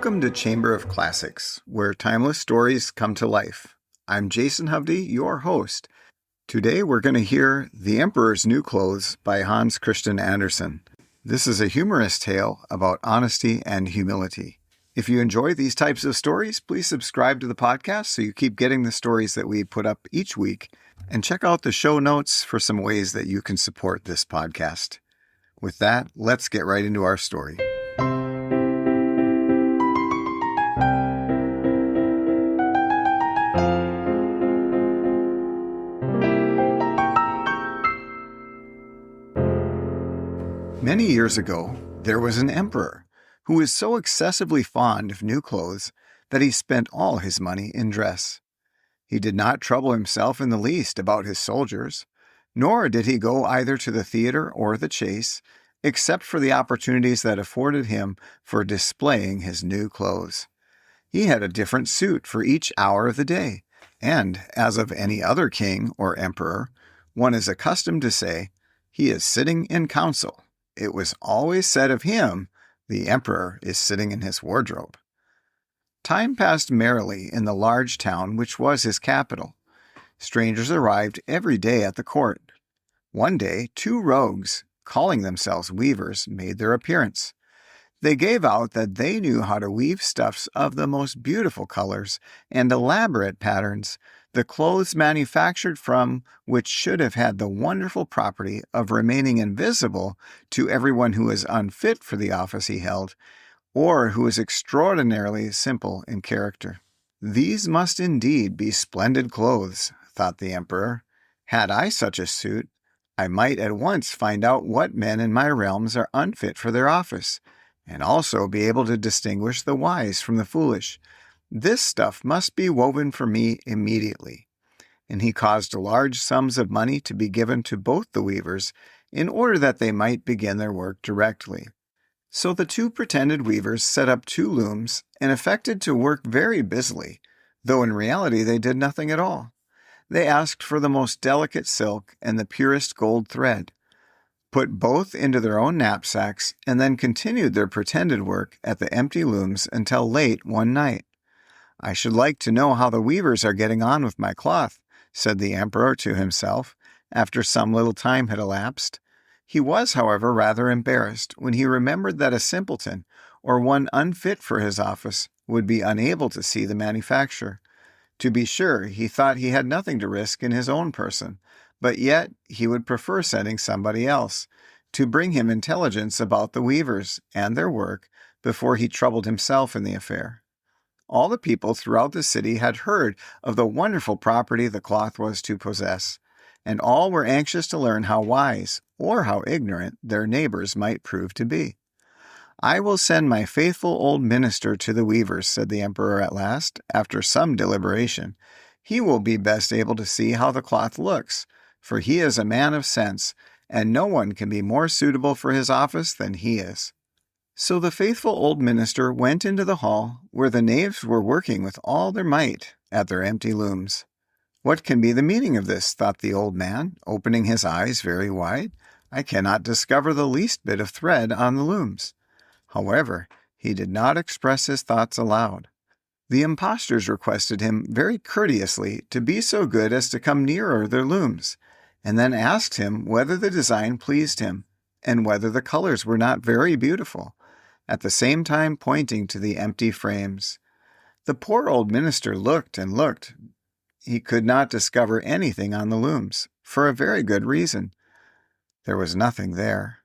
Welcome to Chamber of Classics, where timeless stories come to life. I'm Jason Hovde, your host. Today we're going to hear The Emperor's New Clothes by Hans Christian Andersen. This is a humorous tale about honesty and humility. If you enjoy these types of stories, please subscribe to the podcast so you keep getting the stories that we put up each week, and check out the show notes for some ways that you can support this podcast. With that, let's get right into our story. Many years ago, there was an emperor who was so excessively fond of new clothes that he spent all his money in dress. He did not trouble himself in the least about his soldiers, nor did he go either to the theater or the chase, except for the opportunities that afforded him for displaying his new clothes. He had a different suit for each hour of the day, and, as of any other king or emperor, one is accustomed to say, "He is sitting in council." It was always said of him, "The emperor is sitting in his wardrobe." Time passed merrily in the large town which was his capital. Strangers arrived every day at the court. One day, two rogues, calling themselves weavers, made their appearance. They gave out that they knew how to weave stuffs of the most beautiful colors and elaborate patterns, the clothes manufactured from which should have had the wonderful property of remaining invisible to everyone who was unfit for the office he held, or who was extraordinarily simple in character. These must indeed be splendid clothes, thought the emperor. Had I such a suit, I might at once find out what men in my realms are unfit for their office, and also be able to distinguish the wise from the foolish. This stuff must be woven for me immediately. And he caused large sums of money to be given to both the weavers in order that they might begin their work directly. So the two pretended weavers set up two looms and affected to work very busily, though in reality they did nothing at all. They asked for the most delicate silk and the purest gold thread, put both into their own knapsacks, and then continued their pretended work at the empty looms until late one night. "I should like to know how the weavers are getting on with my cloth," said the emperor to himself, after some little time had elapsed. He was, however, rather embarrassed when he remembered that a simpleton, or one unfit for his office, would be unable to see the manufacture. To be sure, he thought he had nothing to risk in his own person, but yet he would prefer sending somebody else to bring him intelligence about the weavers and their work before he troubled himself in the affair. All the people throughout the city had heard of the wonderful property the cloth was to possess, and all were anxious to learn how wise or how ignorant their neighbors might prove to be. "I will send my faithful old minister to the weavers," said the emperor at last, after some deliberation. "He will be best able to see how the cloth looks, for he is a man of sense, and no one can be more suitable for his office than he is." So the faithful old minister went into the hall, where the knaves were working with all their might at their empty looms. "What can be the meaning of this?" thought the old man, opening his eyes very wide. "I cannot discover the least bit of thread on the looms." However, he did not express his thoughts aloud. The impostors requested him very courteously to be so good as to come nearer their looms, and then asked him whether the design pleased him, and whether the colors were not very beautiful, at the same time pointing to the empty frames. The poor old minister looked and looked. He could not discover anything on the looms, for a very good reason. There was nothing there.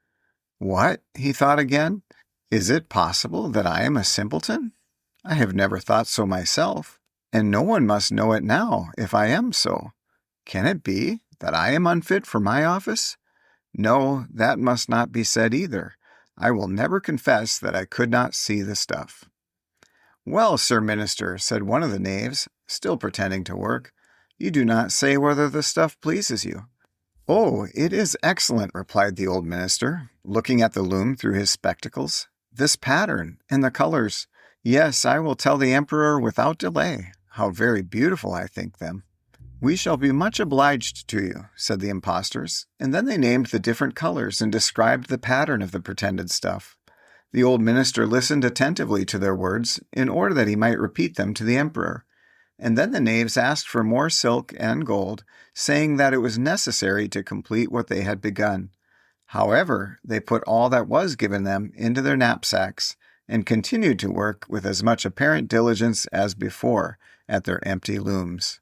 "What?" he thought again. "Is it possible that I am a simpleton? I have never thought so myself, and no one must know it now if I am so. Can it be that I am unfit for my office? No, that must not be said either. I will never confess that I could not see the stuff." "Well, Sir Minister," said one of the knaves, still pretending to work, "you do not say whether the stuff pleases you." "Oh, it is excellent," replied the old minister, looking at the loom through his spectacles. "This pattern and the colors. Yes, I will tell the emperor without delay how very beautiful I think them." "We shall be much obliged to you," said the impostors, and then they named the different colors and described the pattern of the pretended stuff. The old minister listened attentively to their words in order that he might repeat them to the emperor. And then the knaves asked for more silk and gold, saying that it was necessary to complete what they had begun. However, they put all that was given them into their knapsacks and continued to work with as much apparent diligence as before at their empty looms.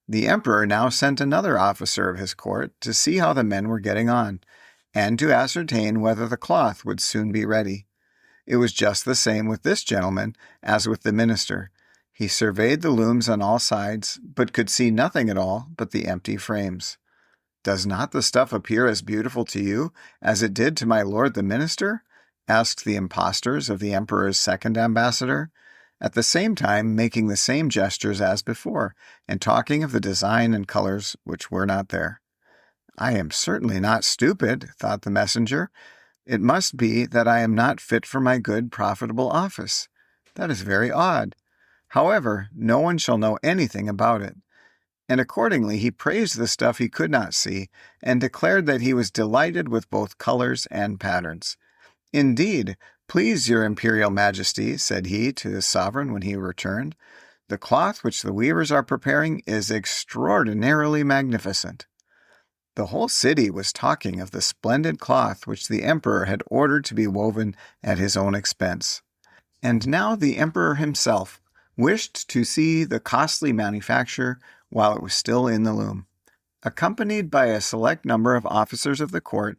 The emperor now sent another officer of his court to see how the men were getting on, and to ascertain whether the cloth would soon be ready. It was just the same with this gentleman as with the minister. He surveyed the looms on all sides, but could see nothing at all but the empty frames. "Does not the stuff appear as beautiful to you as it did to my lord the minister?" asked the impostors of the emperor's second ambassador, at the same time making the same gestures as before, and talking of the design and colors which were not there. "I am certainly not stupid," thought the messenger. "It must be that I am not fit for my good, profitable office. That is very odd. However, no one shall know anything about it." And accordingly he praised the stuff he could not see, and declared that he was delighted with both colors and patterns. "Indeed, please your imperial majesty," said he to his sovereign when he returned, "the cloth which the weavers are preparing is extraordinarily magnificent." The whole city was talking of the splendid cloth which the emperor had ordered to be woven at his own expense. And now the emperor himself wished to see the costly manufacture while it was still in the loom. Accompanied by a select number of officers of the court,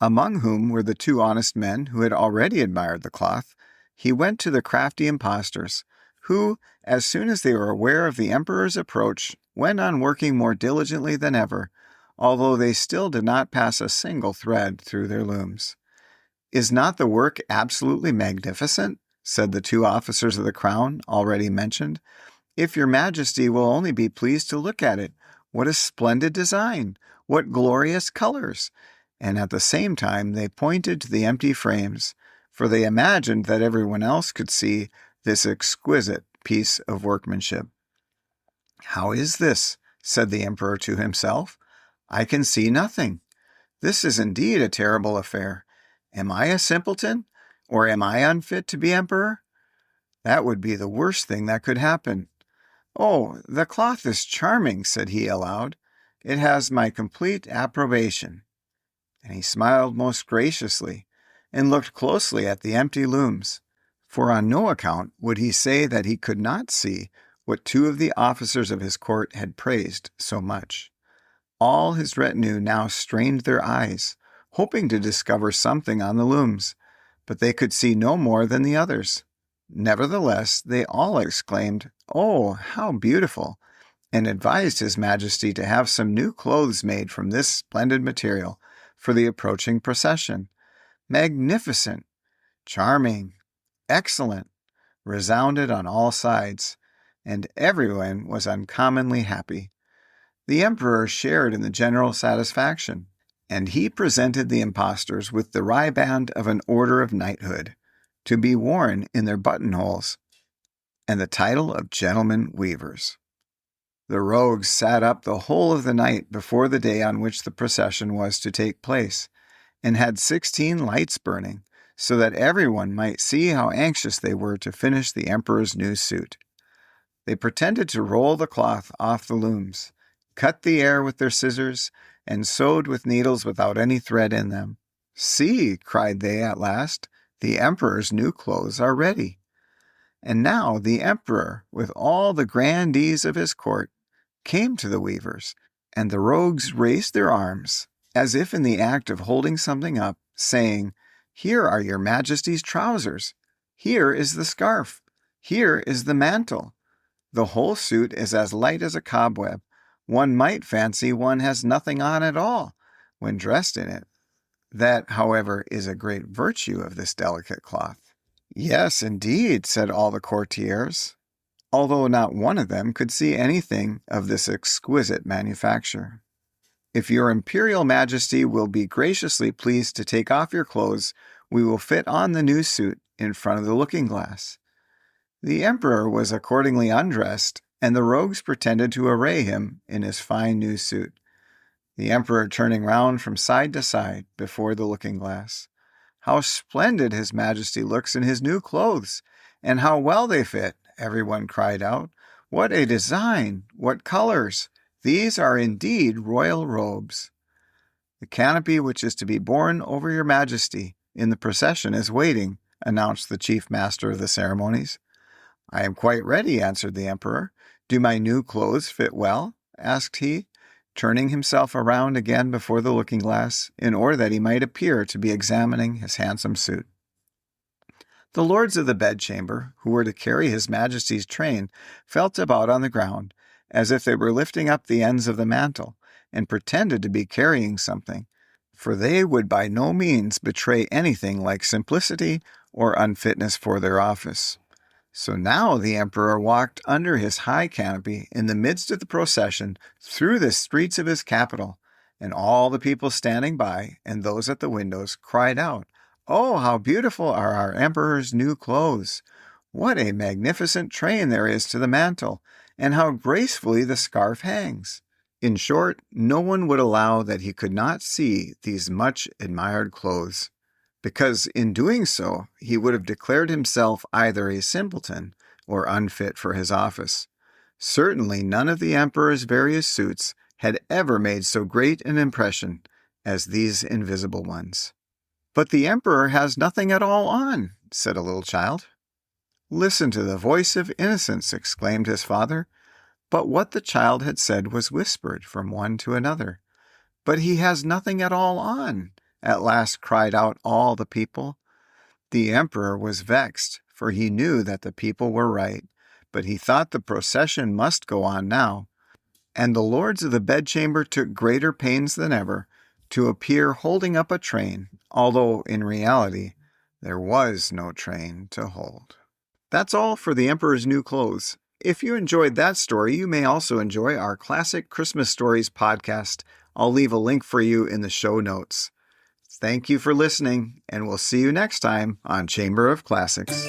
among whom were the two honest men who had already admired the cloth, he went to the crafty impostors, who, as soon as they were aware of the emperor's approach, went on working more diligently than ever, although they still did not pass a single thread through their looms. "Is not the work absolutely magnificent?" said the two officers of the crown already mentioned. "If your majesty will only be pleased to look at it, what a splendid design! What glorious colors!" And at the same time they pointed to the empty frames, for they imagined that everyone else could see this exquisite piece of workmanship. "How is this?" said the emperor to himself. "I can see nothing. This is indeed a terrible affair. Am I a simpleton, or am I unfit to be emperor? That would be the worst thing that could happen. Oh, the cloth is charming," said he aloud. "It has my complete approbation." And he smiled most graciously, and looked closely at the empty looms, for on no account would he say that he could not see what two of the officers of his court had praised so much. All his retinue now strained their eyes, hoping to discover something on the looms, but they could see no more than the others. Nevertheless, they all exclaimed, "Oh, how beautiful!" and advised his majesty to have some new clothes made from this splendid material for the approaching procession. "Magnificent!" "Charming!" "Excellent!" resounded on all sides, and everyone was uncommonly happy. The emperor shared in the general satisfaction, and he presented the impostors with the riband of an order of knighthood, to be worn in their buttonholes, and the title of gentlemen weavers. The rogues sat up the whole of the night before the day on which the procession was to take place, and had 16 lights burning, so that everyone might see how anxious they were to finish the emperor's new suit. They pretended to roll the cloth off the looms, cut the air with their scissors, and sewed with needles without any thread in them. "See," cried they at last, "the emperor's new clothes are ready." And now the emperor, with all the grandees of his court, came to the weavers, and the rogues raised their arms, as if in the act of holding something up, saying, "Here are your majesty's trousers. Here is the scarf. Here is the mantle. The whole suit is as light as a cobweb. One might fancy one has nothing on at all when dressed in it. That, however, is a great virtue of this delicate cloth." "Yes, indeed," said all the courtiers, although not one of them could see anything of this exquisite manufacture. "If your imperial majesty will be graciously pleased to take off your clothes, we will fit on the new suit in front of the looking-glass." The emperor was accordingly undressed, and the rogues pretended to array him in his fine new suit, the emperor turning round from side to side before the looking-glass. How splendid His Majesty looks in his new clothes, and how well they fit!" everyone cried out. "What a design! What colors! These are indeed royal robes." "The canopy which is to be borne over your Majesty in the procession is waiting," announced the chief master of the ceremonies. "I am quite ready," answered the emperor. "Do my new clothes fit well?" asked he, turning himself around again before the looking-glass, in order that he might appear to be examining his handsome suit. The lords of the bedchamber, who were to carry His Majesty's train, felt about on the ground, as if they were lifting up the ends of the mantle, and pretended to be carrying something, for they would by no means betray anything like simplicity or unfitness for their office. So now the emperor walked under his high canopy in the midst of the procession through the streets of his capital, and all the people standing by and those at the windows cried out, "Oh, how beautiful are our emperor's new clothes! What a magnificent train there is to the mantle, and how gracefully the scarf hangs!" In short, no one would allow that he could not see these much admired clothes, because in doing so he would have declared himself either a simpleton or unfit for his office. Certainly none of the emperor's various suits had ever made so great an impression as these invisible ones. "But the emperor has nothing at all on," said a little child. "Listen to the voice of innocence," exclaimed his father. But what the child had said was whispered from one to another. "But he has nothing at all on," at last cried out all the people. The emperor was vexed, for he knew that the people were right, but he thought the procession must go on now, and the lords of the bedchamber took greater pains than ever to appear holding up a train, although in reality there was no train to hold. That's all for the Emperor's New Clothes. If you enjoyed that story, you may also enjoy our Classic Christmas Stories podcast. I'll leave a link for you in the show notes. Thank you for listening, and we'll see you next time on Chamber of Classics.